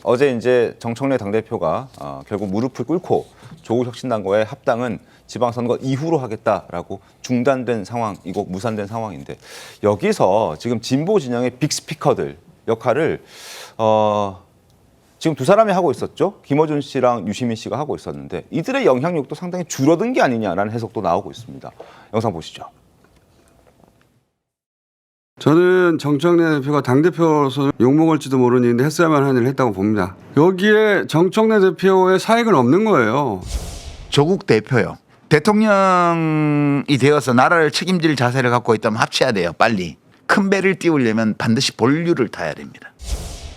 어제 이제 정청래 당대표가 결국 무릎을 꿇고 조국혁신당과의 합당은 지방선거 이후로 하겠다라고 중단된 상황이고 무산된 상황인데 여기서 지금 진보 진영의 빅스피커들 역할을 지금 두 사람이 하고 있었죠. 김어준 씨랑 유시민 씨가 하고 있었는데 이들의 영향력도 상당히 줄어든 게 아니냐라는 해석도 나오고 있습니다. 영상 보시죠. 저는 정청래 대표가 당대표로서 욕먹을지도 모르는데 했어야만 하는 일을 했다고 봅니다. 여기에 정청래 대표의 사익은 없는 거예요. 조국 대표요. 대통령이 되어서 나라를 책임질 자세를 갖고 있다면 합쳐야 돼요. 빨리. 큰 배를 띄우려면 반드시 본류를 타야 됩니다.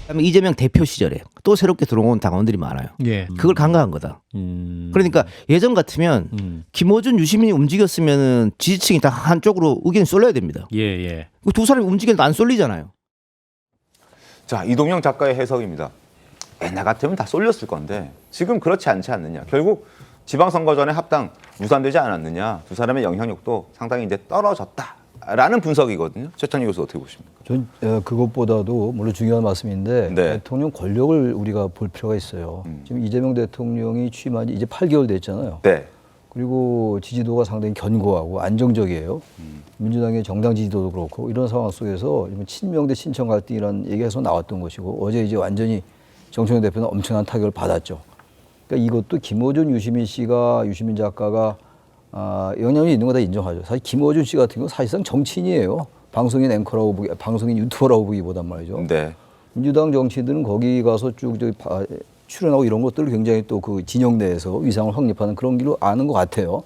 그다음에 이재명 대표 시절에 또 새롭게 들어온 당원들이 많아요. 예. 그걸 간과한 거다. 그러니까 예전 같으면 김어준, 유시민이 움직였으면 지지층이 다 한쪽으로 의견이 쏠려야 됩니다. 예, 예. 두 사람이 움직여도 안 쏠리잖아요. 자, 이동영 작가의 해석입니다. 옛날 같으면 다 쏠렸을 건데 지금 그렇지 않지 않느냐. 결국 지방선거 전에 합당 무산되지 않았느냐. 두 사람의 영향력도 상당히 이제 떨어졌다라는 분석이거든요. 최찬희 교수 어떻게 보십니까? 전 그것보다도 물론 중요한 말씀인데 네. 대통령 권력을 우리가 볼 필요가 있어요. 지금 이재명 대통령이 취임한 지 이제 8개월 됐잖아요. 네. 그리고 지지도가 상당히 견고하고 안정적이에요. 민주당의 정당 지지도도 그렇고 이런 상황 속에서 친명 대 친청 갈등이라는 얘기에서 나왔던 것이고 어제 이제 완전히 정청래 대표는 엄청난 타격을 받았죠. 그러니까 이것도 김어준, 유시민 작가가 영향력이 있는 거 다 인정하죠. 사실 김어준 씨 같은 경우는 사실상 정치인이에요. 방송인 앵커라고 보기, 방송인 유튜버라고 보기보단 말이죠. 네. 민주당 정치인들은 거기 가서 쭉 출연하고 이런 것들을 굉장히 또 그 진영 내에서 위상을 확립하는 그런 길로 아는 것 같아요.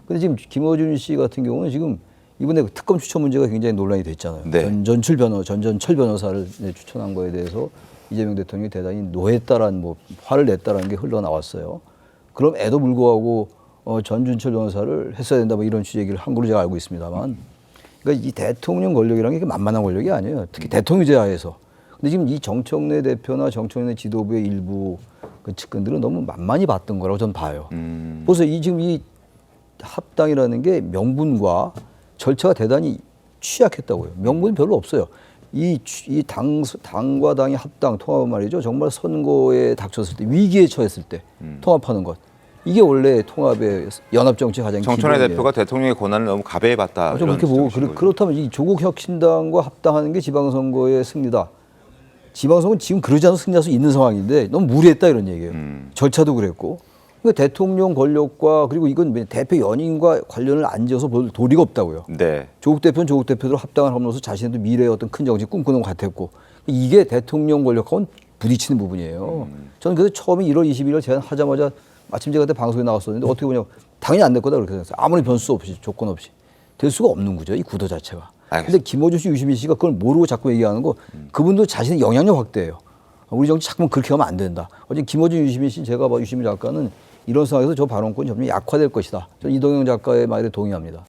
근데 지금 김어준 씨 같은 경우는 지금 이번에 특검 추천 문제가 굉장히 논란이 됐잖아요. 네. 전전철 변호사를 추천한 거에 대해서 이재명 대통령이 대단히 노했다라는 화를 냈다라는 게 흘러나왔어요. 그럼 애도 불구하고 전준철 변호사를 했어야 된다 이런 취지 얘기를 한 걸로 제가 알고 있습니다만 그러니까 이 대통령 권력이라는 게 만만한 권력이 아니에요. 특히 대통령제 하에서. 근데 지금 이 정청래 대표나 정청래 지도부의 일부 그 측근들은 너무 만만히 봤던 거라고 저는 봐요. 보세요. 지금 이 합당이라는 게 명분과 절차가 대단히 취약했다고요. 명분이 별로 없어요. 이 당과 당의 합당 통합은 말이죠. 정말 선거에 닥쳤을 때 위기에 처했을 때 통합하는 것. 이게 원래 통합의 연합정치 가장 정청래 기본이에요. 대표가 대통령의 권한을 너무 가벼이 봤다. 좀 그렇게 보고 그렇다면 이 조국 혁신당과 합당하는 게 지방선거의 승리다. 지방선거는 지금 그러지 않아도 승리할 수 있는 상황인데 너무 무리했다 이런 얘기예요. 절차도 그랬고. 그러니까 대통령 권력과 그리고 이건 대표 연임과 관련을 안 지어서 볼 도리가 없다고요. 네. 조국 대표는 조국 대표대로 합당을 함으로써 자신의 미래의 어떤 큰 정치 꿈꾸는 것 같았고 이게 대통령 권력하고는 부딪히는 부분이에요. 저는 그래서 처음에 1월 20일 제안하자마자 마침 제가 그때 방송에 나왔었는데 어떻게 보냐면 당연히 안 될 거다 그렇게 생각했어요. 아무리 변수 없이 조건 없이 될 수가 없는 거죠. 이 구도 자체가. 근데 김어준 씨, 유시민 씨가 그걸 모르고 자꾸 얘기하는 거 그분도 자신의 영향력 확대예요. 우리 정치 자꾸만 그렇게 하면 안 된다. 어제 김어준, 유시민 씨 제가 봐 유시민 작가는 이런 상황에서 저 발언권이 점점 약화될 것이다. 저는 이동영 작가의 말에 동의합니다.